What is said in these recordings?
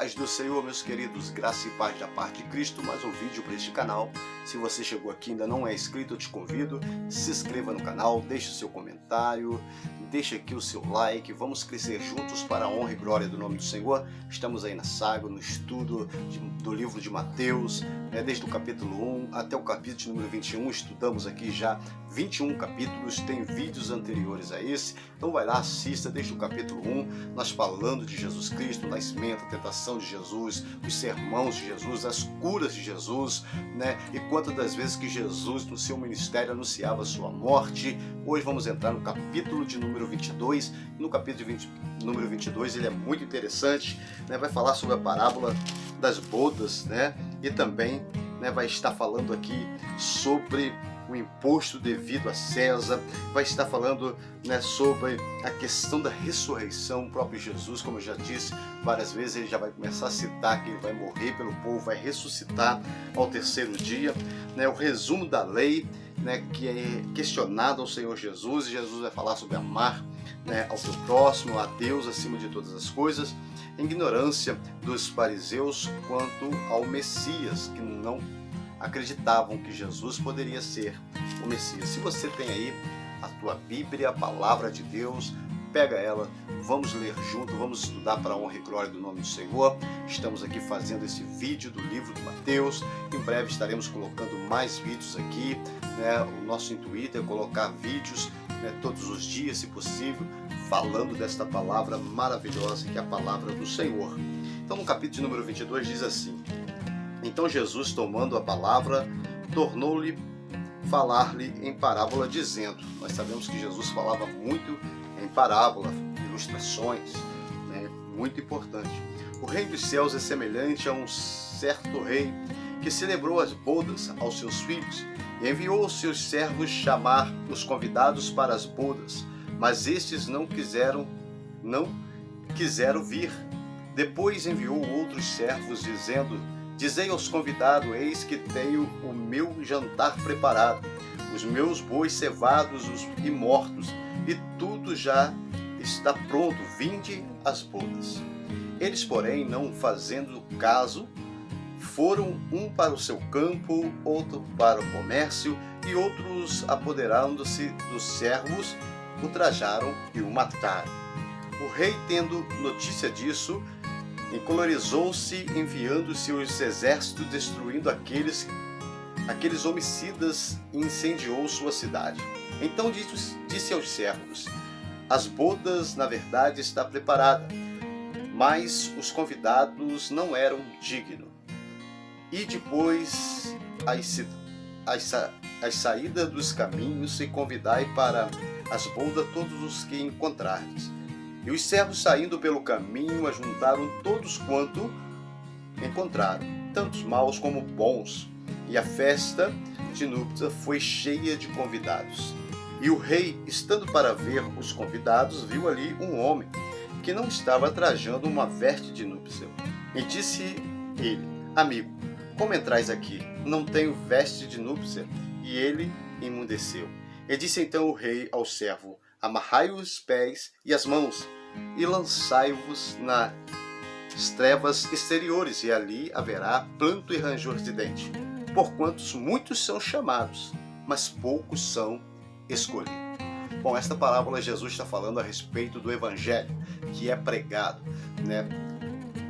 paz do Senhor, meus queridos, graça e paz da parte de Cristo, mais um vídeo para este canal. Se você chegou aqui e ainda não é inscrito, eu te convido, se inscreva no canal, deixe o seu comentário, deixe aqui o seu like, vamos crescer juntos para a honra e glória do nome do Senhor. Estamos aí na saga, no estudo do livro de Mateus, desde o capítulo 1 até o capítulo número 21, estudamos aqui já 21 capítulos, tem vídeos anteriores a esse, então vai lá, assista desde o capítulo 1, nós falando de Jesus Cristo, o nascimento, a tentação de Jesus, os sermões de Jesus, as curas de Jesus, e quantas das vezes que Jesus no seu ministério anunciava a sua morte. Hoje vamos entrar no capítulo de número 22, no capítulo número 22 ele é muito interessante, vai falar sobre a parábola das bodas, e também vai estar falando aqui sobre o imposto devido a César, vai estar falando sobre a questão da ressurreição. O próprio Jesus, como eu já disse várias vezes, ele já vai começar a citar que ele vai morrer pelo povo, vai ressuscitar ao terceiro dia, o resumo da lei, que é questionado ao Senhor Jesus, e Jesus vai falar sobre amar ao seu próximo, a Deus acima de todas as coisas, em ignorância dos fariseus quanto ao Messias, que não acreditavam que Jesus poderia ser o Messias. Se você tem aí a tua Bíblia, a palavra de Deus, pega ela, vamos ler junto, vamos estudar para a honra e glória do nome do Senhor. Estamos aqui fazendo esse vídeo do livro de Mateus, em breve estaremos colocando mais vídeos aqui, o nosso intuito é colocar vídeos todos os dias, se possível, falando desta palavra maravilhosa que é a palavra do Senhor. Então no capítulo número 22 diz assim: então Jesus, tomando a palavra, tornou-lhe falar-lhe em parábola, dizendo, nós sabemos que Jesus falava muito em parábola, ilustrações, muito importante. O reino dos céus é semelhante a um certo rei que celebrou as bodas aos seus filhos e enviou os seus servos chamar os convidados para as bodas, mas estes não quiseram vir. Depois enviou outros servos, dizendo: dizei aos convidados, eis que tenho o meu jantar preparado, os meus bois cevados e mortos, e tudo já está pronto, vinde às bodas. Eles, porém, não fazendo caso, foram um para o seu campo, outro para o comércio, e outros, apoderando-se dos servos, ultrajaram e o mataram. O rei, tendo notícia disso, encolorizou-se, enviando seus exércitos, destruindo aqueles homicidas, e incendiou sua cidade. Então disse aos servos: as bodas, na verdade, está preparada, mas os convidados não eram dignos. E depois as saídas dos caminhos, e convidai para as bodas todos os que encontrardes. E os servos, saindo pelo caminho, ajuntaram todos quanto encontraram, tantos maus como bons, e a festa de núpcias foi cheia de convidados. E o rei, estando para ver os convidados, viu ali um homem que não estava trajando uma veste de núpcia. E disse ele: amigo, como entrais aqui? Não tenho veste de núpcia. E ele emudeceu. E disse então o rei ao servo: amarrai os pés e as mãos, e lançai-vos nas trevas exteriores, e ali haverá pranto e ranger de dente, porquanto muitos são chamados, mas poucos são escolhidos. Bom, esta parábola Jesus está falando a respeito do Evangelho, que é pregado,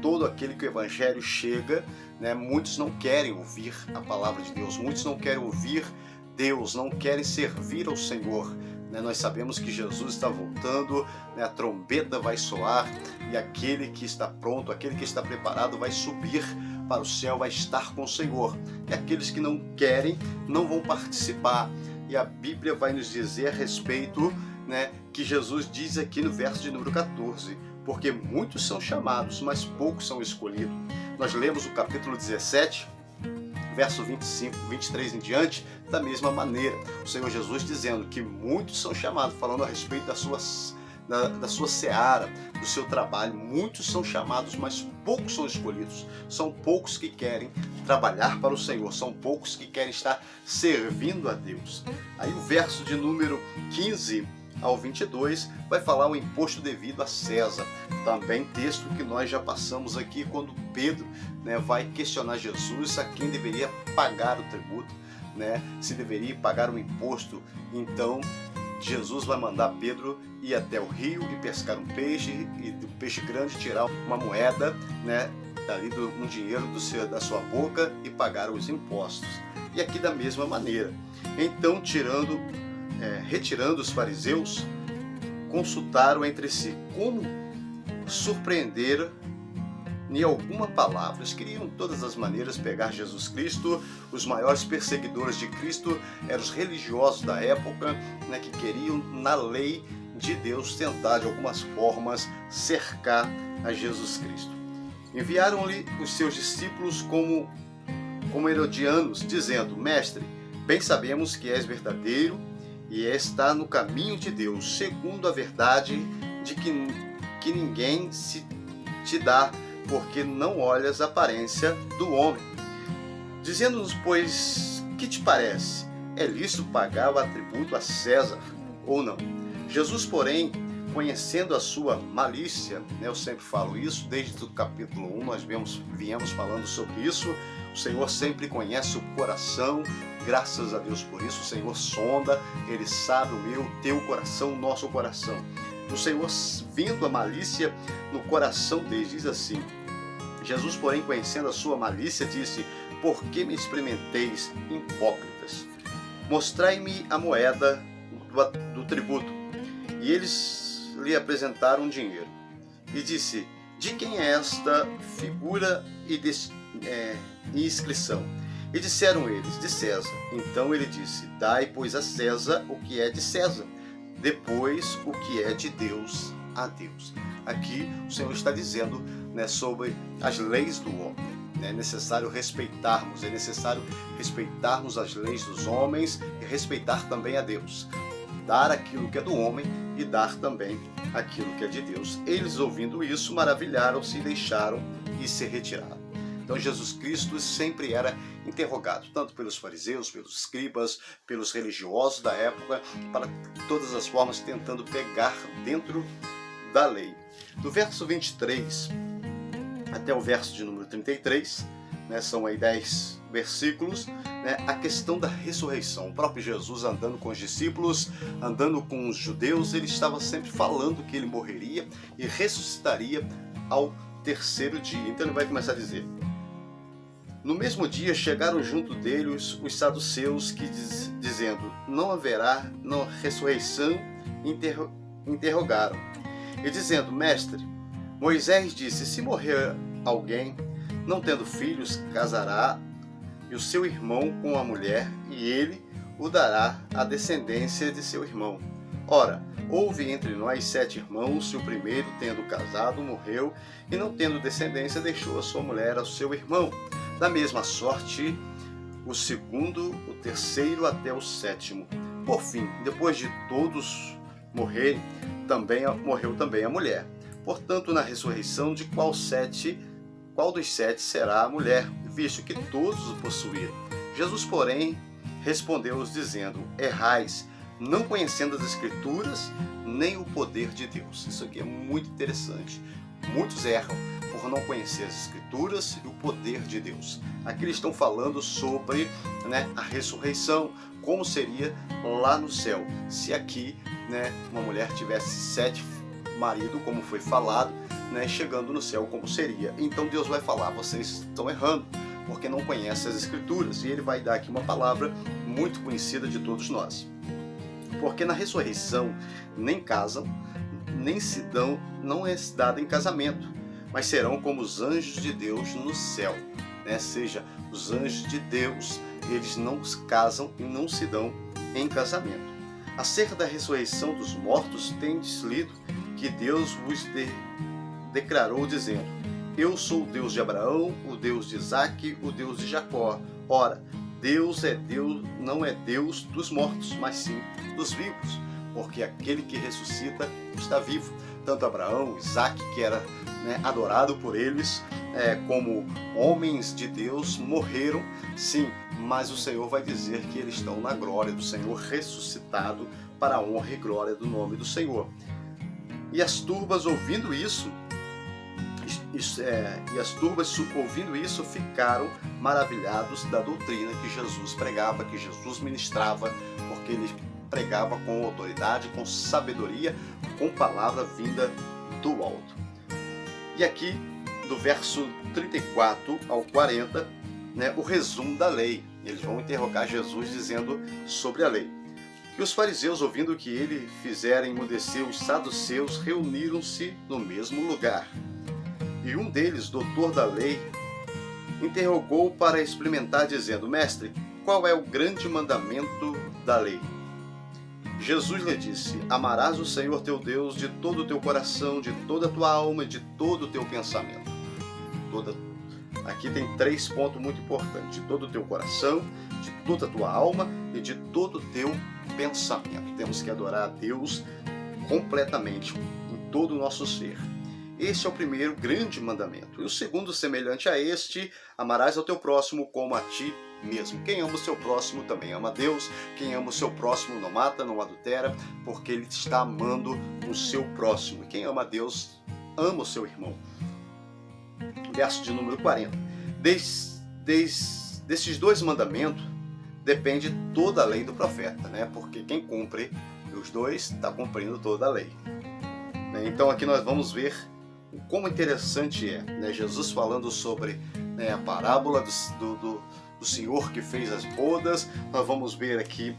todo aquele que o Evangelho chega, muitos não querem ouvir a palavra de Deus, muitos não querem ouvir Deus, não querem servir ao Senhor. Nós sabemos que Jesus está voltando, a trombeta vai soar, e aquele que está pronto, aquele que está preparado vai subir para o céu, vai estar com o Senhor. E aqueles que não querem, não vão participar. E a Bíblia vai nos dizer a respeito, que Jesus diz aqui no verso de número 14, porque muitos são chamados, mas poucos são escolhidos. Nós lemos o capítulo 17, verso 25, 23 em diante, da mesma maneira. O Senhor Jesus dizendo que muitos são chamados, falando a respeito da sua seara, do seu trabalho. Muitos são chamados, mas poucos são escolhidos. São poucos que querem trabalhar para o Senhor, são poucos que querem estar servindo a Deus. Aí o verso de número 15 ao 22, vai falar o imposto devido a César. Também texto que nós já passamos aqui quando Pedro, né, vai questionar Jesus a quem deveria pagar o tributo, né, se deveria pagar o imposto. Então Jesus vai mandar Pedro ir até o rio e pescar um peixe, e do peixe grande tirar uma moeda, né, dali um dinheiro da sua boca e pagar os impostos. E aqui da mesma maneira. Então, retirando os fariseus, consultaram entre si como surpreender em alguma palavra. Eles queriam de todas as maneiras pegar Jesus Cristo. Os maiores perseguidores de Cristo eram os religiosos da época, né, que queriam, na lei de Deus, tentar de algumas formas cercar a Jesus Cristo. Enviaram-lhe os seus discípulos como herodianos, dizendo: Mestre, bem sabemos que és verdadeiro e está no caminho de Deus, segundo a verdade de que ninguém se te dá, porque não olhas a aparência do homem. Dizendo-nos, pois, que te parece? É lícito pagar o tributo a César ou não? Jesus, porém, conhecendo a sua malícia, né, eu sempre falo isso, desde o capítulo 1 nós viemos falando sobre isso. O Senhor sempre conhece o coração, graças a Deus por isso. O Senhor sonda, Ele sabe o meu, o teu coração, o nosso coração. O Senhor, vendo a malícia no coração deles, diz assim: Jesus, porém, conhecendo a sua malícia, disse: Por que me experimenteis, hipócritas? Mostrai-me a moeda do tributo. E eles lhe apresentaram um dinheiro. E disse: De quem é esta figura e inscrição? E disseram eles: De César. Então ele disse: Dai, pois, a César o que é de César, depois o que é de Deus a Deus. Aqui o Senhor está dizendo, né, sobre as leis do homem. É necessário respeitarmos, as leis dos homens e respeitar também a Deus. Dar aquilo que é do homem e dar também aquilo que é de Deus. Eles, ouvindo isso, maravilharam-se e deixaram e se retiraram. Então Jesus Cristo sempre era interrogado, tanto pelos fariseus, pelos escribas, pelos religiosos da época, para todas as formas tentando pegar dentro da lei. Do verso 23 até o verso de número 33, né, são aí 10 versículos, né, a questão da ressurreição. O próprio Jesus, andando com os discípulos, andando com os judeus, ele estava sempre falando que ele morreria e ressuscitaria ao terceiro dia. Então ele vai começar a dizer: No mesmo dia chegaram junto dele os saduceus, que dizendo: Não haverá ressurreição, interrogaram. E dizendo: Mestre, Moisés disse: Se morrer alguém, não tendo filhos, casará e o seu irmão com a mulher, e ele o dará à descendência de seu irmão. Ora, houve entre nós 7 irmãos, e o primeiro, tendo casado, morreu, e não tendo descendência, deixou a sua mulher ao seu irmão. Da mesma sorte, o segundo, o terceiro, até o 7º. Por fim, depois de todos morrerem, morreu também a mulher. Portanto, na ressurreição, de qual dos 7 será a mulher, visto que todos o possuíram? Jesus, porém, respondeu-os dizendo: Errais, não conhecendo as Escrituras, nem o poder de Deus. Isso aqui é muito interessante. Muitos erram por não conhecer as Escrituras e o poder de Deus. Aqui eles estão falando sobre, né, a ressurreição, como seria lá no céu. Se aqui, né, uma mulher tivesse 7 maridos, como foi falado, né, chegando no céu, como seria. Então Deus vai falar: vocês estão errando, porque não conhecem as Escrituras. E ele vai dar aqui uma palavra muito conhecida de todos nós. Porque na ressurreição nem casam, nem se dão, não é dado em casamento, mas serão como os anjos de Deus no céu. Né? Seja, os anjos de Deus, eles não casam e não se dão em casamento. Acerca da ressurreição dos mortos, tendes lido que Deus vos declarou dizendo: Eu sou o Deus de Abraão, o Deus de Isaque, o Deus de Jacó. Ora, Deus é Deus, não é Deus dos mortos, mas sim dos vivos, porque aquele que ressuscita está vivo. Tanto Abraão, Isaque, que era, né, adorado por eles como homens de Deus, morreram, sim, mas o Senhor vai dizer que eles estão na glória do Senhor, ressuscitado para a honra e glória do nome do Senhor. E as turbas ouvindo isso, ficaram maravilhados da doutrina que Jesus pregava, que Jesus ministrava, porque ele pregava com autoridade, com sabedoria, com palavra vinda do alto. E aqui, do verso 34 ao 40, o resumo da lei. Eles vão interrogar Jesus dizendo sobre a lei. E os fariseus, ouvindo que ele fizera emudecer os saduceus, reuniram-se no mesmo lugar. E um deles, doutor da lei, interrogou para experimentar, dizendo: Mestre, qual é o grande mandamento da lei? Jesus lhe disse: Amarás o Senhor teu Deus de todo o teu coração, de toda a tua alma e de todo o teu pensamento. Aqui tem 3 pontos muito importantes: de todo o teu coração, de toda a tua alma e de todo o teu pensamento. Temos que adorar a Deus completamente, em todo o nosso ser. Este é o primeiro grande mandamento. E o segundo, semelhante a este: amarás ao teu próximo como a ti mesmo. Quem ama o seu próximo também ama a Deus. Quem ama o seu próximo não mata, não adultera, porque ele está amando o seu próximo. E quem ama a Deus ama o seu irmão. Verso de número 40. Desses 2 mandamentos depende toda a lei do profeta, porque quem cumpre os 2 está cumprindo toda a lei. Então aqui nós vamos ver como interessante é, Jesus falando sobre a parábola do Senhor que fez as bodas. Nós vamos ver aqui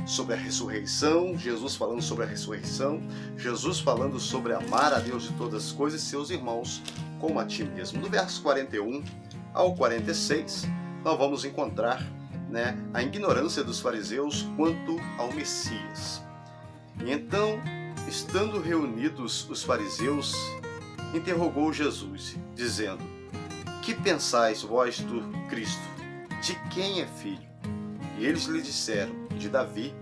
sobre a ressurreição, Jesus falando sobre a ressurreição, Jesus falando sobre amar a Deus de todas as coisas e seus irmãos como a ti mesmo. Do verso 41 ao 46, nós vamos encontrar a ignorância dos fariseus quanto ao Messias. E então, estando reunidos os fariseus, interrogou Jesus, dizendo: Que pensais vós do Cristo? De quem é filho? E eles lhe disseram: De Davi.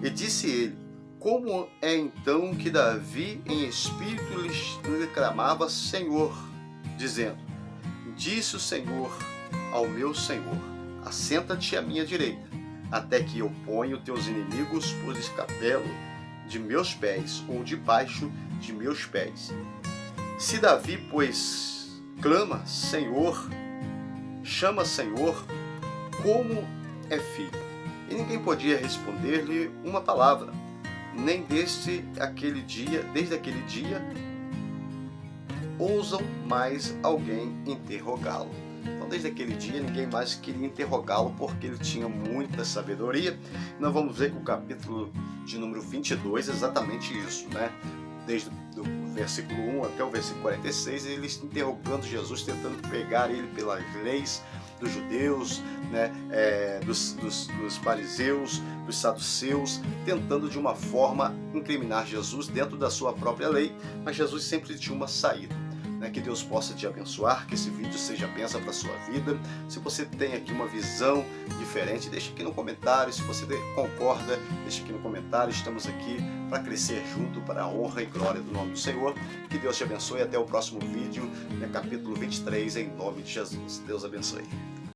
E disse ele: Como é então que Davi em espírito lhe clamava Senhor, dizendo: Disse o Senhor ao meu Senhor: Assenta-te à minha direita, até que eu ponha os teus inimigos por escabelo de meus pés, ou debaixo de meus pés. Se Davi, pois, clama Senhor, chama Senhor, como é filho? E ninguém podia responder-lhe uma palavra, nem desde aquele dia, ousam mais alguém interrogá-lo. Então, desde aquele dia, ninguém mais queria interrogá-lo, porque ele tinha muita sabedoria. Nós vamos ver que o capítulo de número 22 é exatamente isso, Desde o versículo 1 até o versículo 46, eles interrogando Jesus, tentando pegar ele pelas leis dos judeus, dos fariseus, dos saduceus, tentando de uma forma incriminar Jesus dentro da sua própria lei, mas Jesus sempre tinha uma saída. Que Deus possa te abençoar, que esse vídeo seja bênção para a sua vida. Se você tem aqui uma visão diferente, deixa aqui no comentário. Se você concorda, deixa aqui no comentário. Estamos aqui para crescer junto para a honra e glória do nome do Senhor. Que Deus te abençoe. Até o próximo vídeo, capítulo 23, em nome de Jesus. Deus abençoe.